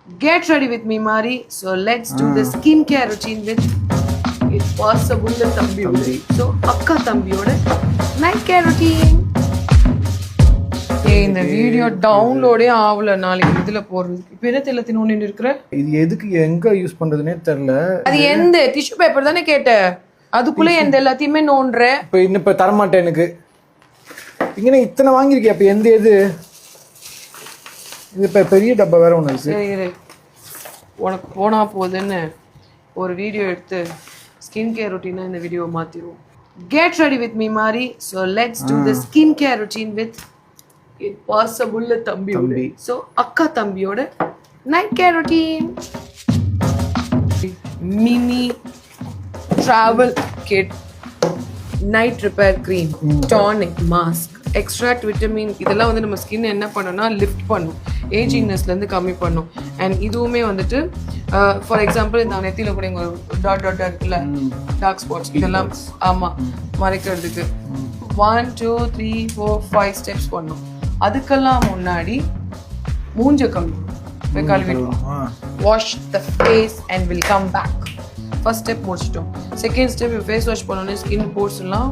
Get ready with me, Mari. So let's do the skincare routine with if possible the Thambi. So akka Thambiyoda night care routine. இந்த video டவுன்லோடே ஆகல, நாளைக்கு இதுல போடுறது. இப்போ என்ன தெரியல தின்னு இருக்கிற இது எதுக்கு எங்க யூஸ் பண்றதுனே தெரியல. அது எந்த டிஷ்யூ பேப்பர் தானே கேட்ட, அதுக்குள்ள எந்த எல்லாத்தையுமே நோண்டுற. இப்ப தரமாட்டேன் எனக்கு. இங்கே இத்தனை வாங்கியிருக்கேன். அப்ப எந்த எது இது? இப்ப பெரிய டப்பா வேற ஒன்று இருக்கு. சரி, உனக்கு போனா போகுதுன்னு ஒரு வீடியோ எடுத்து ஸ்கின் கேர் ரொட்டீனா இந்த video மாத்திடுவோம். Get ready with me, Mari. So let's do the skincare routine with if possible Thambi. So akka Thambiyoda night care routine. Mini travel kit, night repair cream, tonic, mask, extract vitamin. இதெல்லாம் வந்து நம்ம skin என்ன பண்ணோம்னா lift பண்ணும், ஏஜிங்னஸ்லேருந்து கம்மி பண்ணும். And இதுவுமே வந்துட்டு ஃபார் எக்ஸாம்பிள் இந்த நெத்தியில் கூட இங்கே டாட் இருக்குல்ல, டார்க் ஸ்பாட்ஸ், இதெல்லாம் ஆமாம் மறைக்கிறதுக்கு 1 2 3 4 5 ஸ்டெப்ஸ் பண்ணும். அதுக்கெல்லாம் முன்னாடி மூஞ்ச கழுவிடுவோம். Wash the face and will come back. First step முடிச்சிட்டோம். செகண்ட் ஸ்டெப் ஃபேஸ் வாஷ் பண்ணோன்னே ஸ்கின் போர்ஸ்லாம்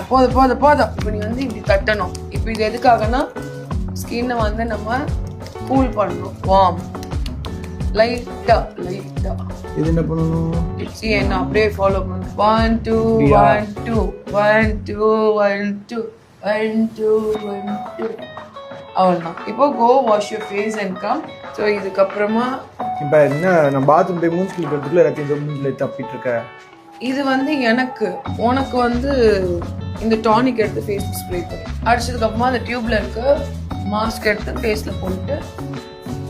போதும். இப்போ நீ வந்து இப்படி தட்டணும். இப்போ இது எதுக்காகனா ஸ்கின்னை வந்து நம்ம கூல் பண்ணணும், வார்ம், லைட்டா. இது என்ன பண்ணணும்? சி என்ன அப்படியே ஃபாலோ பண்ணணும். 1 2 1 2 1 2 1 2 1 2 1 2 அவ்வளோதான். இப்போ go wash your face and come. So இதுக்கப்புறமா இப்போ என்ன நான் பாத்ரூம் போய் மூஞ்சி கிளிக்கிறதுக்குள்ள எல்லாத்தையும் மூஞ்சில் தப்பிட்டு இருக்கேன். இது வந்து உனக்கு வந்து இந்த டானிக் எடுத்து ஃபேஸ் ஸ்ப்ரே பண்ணி அடிச்சதுக்கப்புறமா அந்த டியூப்ல இருக்க மாஸ்க் எடுத்து ஃபேஸில் போட்டு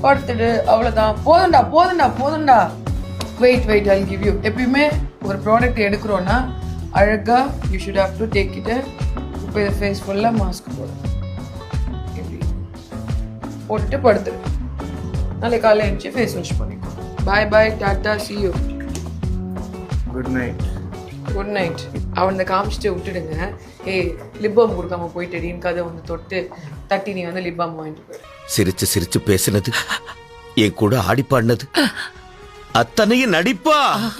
படுத்துடு. அவ்வளோதான். போதுண்டா. Wait I give you. எப்பயுமே ஒரு ப்ராடக்ட் எடுக்கிறோன்னா அழகா you should have to take it. இப்போ இதை ஃபேஸ் ஃபுல்லாக மாஸ்க் எப்படி போட்டுட்டு படுத்துடு. நாளைக்கு காலையில் எழுந்துச்சு ஃபேஸ் வாஷ் பண்ணிக்கோ. Bye tata, see you. Good night. அவனை காமிச்சிட்டு விட்டுடுங்க. லிப் பாம் கொடுக்காம போயிட்டேடின்னு கதை வந்து தொட்டு தட்டி நீ வந்து லிப் பாம் வாங்கிட்டு போயிடு. சிரிச்சு பேசினது, என் கூட ஆடி பாடினது அத்தனையும் நடிப்பா.